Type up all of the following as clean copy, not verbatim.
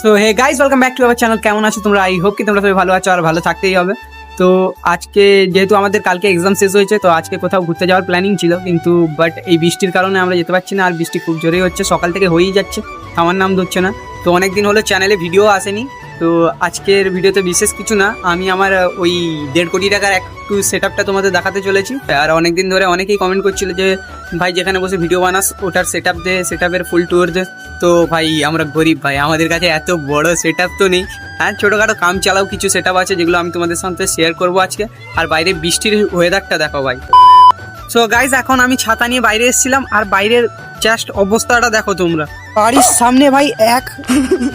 So hey guys, welcome back to our channel. কেমন আছো তোমরা? আই হোপ কি তোমরা সবাই ভালো আছো আর ভালো থাকতেই হবে। তো আজকে যেহেতু আমাদের কালকে এক্সাম শেষ হয়েছে, তো আজকে কোথাও ঘুরতে যাওয়ার প্ল্যানিং ছিল, কিন্তু বাট এই বৃষ্টির কারণে আমরা যেতে পারছি না। আর বৃষ্টি খুব জোরেই হচ্ছে, সকাল থেকে হয়েই যাচ্ছে, থামার নাম ধরছে না। তো অনেক দিন হলো চ্যানেলে ভিডিও আসেনি। তো আজকের ভিডিওতে বিশেষ কিছু না, আমি আমার ওই 1.5 কোটি টাকার একটু সেট আপটা তোমাদের দেখাতে চলেছি। আর অনেক দিন ধরে অনেকেই কমেন্ট করছিল যে ভাই যেখানে বসে ভিডিও বানাস ওটার সেট আপ দে, সেট আপের ফুল ট্যুর দে। তো ভাই আমরা গরিব ভাই, আমাদের কাছে এত বড় সেট আপ তো নেই। হ্যাঁ, ছোটোখাটো কাম চালাও কিছু সেট আপ আছে যেগুলো আমি তোমাদের সাথে শেয়ার করবো আজকে। আর বাইরে বৃষ্টির ওয়েদারটা দেখো ভাই। সো গাইজ, এখন আমি ছাতা নিয়ে বাইরে এসেছিলাম, আর বাইরের জাস্ট অবস্থাটা দেখো তোমরা। বাড়ির সামনে ভাই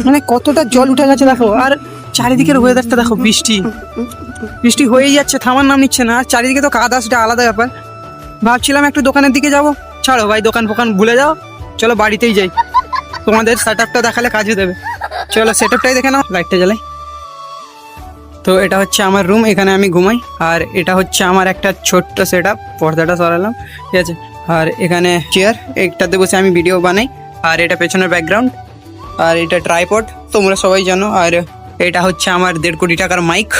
মানে কতটা জল উঠে গেছে দেখো। আর চারিদিকের ওয়েদারটা দেখো, বৃষ্টি বৃষ্টি হয়েই যাচ্ছে, থামার নাম নিচ্ছে না। আর চারিদিকে তো কাদা, সেটা আলাদা ব্যাপার। ভাবছিলাম একটু দোকানের দিকে যাব, ছাড়ো ভাই দোকান ফোকান ভুলে যাও, চলো বাড়িতেই যাই, তোমাদের সেট আপটা দেখালে কাজে দেবে। চলো সেট আপটাই দেখে নাও, লাইটটা জ্বালাই। তো এটা হচ্ছে আমার রুম, এখানে আমি ঘুমাই। আর এটা হচ্ছে আমার একটা ছোট্ট সেট আপ, পর্দাটা সরালাম, ঠিক আছে। আর এখানে চেয়ার, একটাতে বসে আমি ভিডিও বানাই। আর এটা পেছনের ব্যাকগ্রাউন্ড, আর এটা ট্রাইপড, তোমরা সবাই জানো। আর এটা হচ্ছে আমার 1.5 কোটি টাকার মাইক।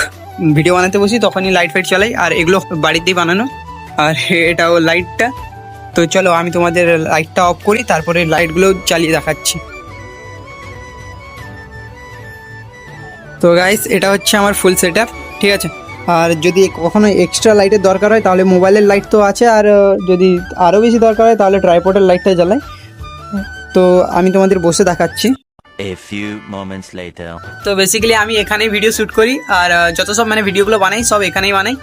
ভিডিও বানাতে বসি তখনই লাইট ফাইট চালাই, আর এগুলো বাড়িতেই বানানো। আর এটাও লাইটটা। তো চলো আমি তোমাদের লাইটটা অফ করি, তারপরে লাইটগুলো চালিয়ে দেখাচ্ছি। তো গাইস, এটা হচ্ছে আমার ফুল সেট আপ, ঠিক আছে। আর যদি কখনো এক্সট্রা লাইটের দরকার হয় তাহলে মোবাইলের লাইট তো আছে, আর যদি আরও বেশি দরকার হয় তাহলে ট্রাইপডের লাইটটা জ্বালাই। তো আমি তোমাদের বসে দেখাচ্ছি। A few moments later. তো বেসিক্যালি আমি এখানেই ভিডিও শ্যুট করি, আর যত সব মানে ভিডিওগুলো বানাই সব এখানেই বানাই।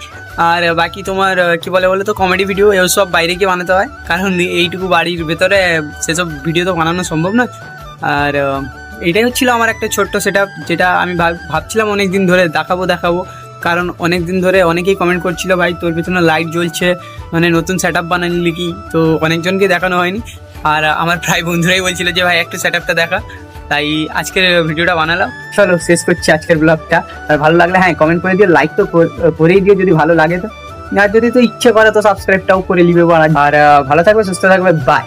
আর বাকি তোমার কি বলে তো কমেডি ভিডিও এও সব বাইরে গিয়ে বানাতে হয়, কারণ এইটুকু বাড়ির ভেতরে সেসব ভিডিও তো বানানো সম্ভব না। আর এটাই হচ্ছিল আমার একটা ছোট্ট সেট আপ, যেটা আমি ভাবছিলাম অনেক দিন ধরে দেখাবো। কারণ অনেক দিন ধরে অনেকেই কমেন্ট করছিল ভাই তোর পেছনে লাইট জ্বলছে, মানে নতুন সেট আপ বানালি কি। তো অনেকজনকে দেখানো হয়নি, আর আমার প্রায় বন্ধুরাই বলছিল যে ভাই একটু সেট আপটা দেখা। তাই আজকের ভিডিওটা বানালাম। চলো শেষ করছি আজকের ব্লগটা। আর ভালো লাগলে হ্যাঁ কমেন্ট করে দিও, লাইক তো করেই দিও যদি ভালো লাগে তো। আর যদি তো ইচ্ছে করে তো সাবস্ক্রাইবটাও করে নিবে। আর ভালো থাকবে, সুস্থ থাকবে, বাই।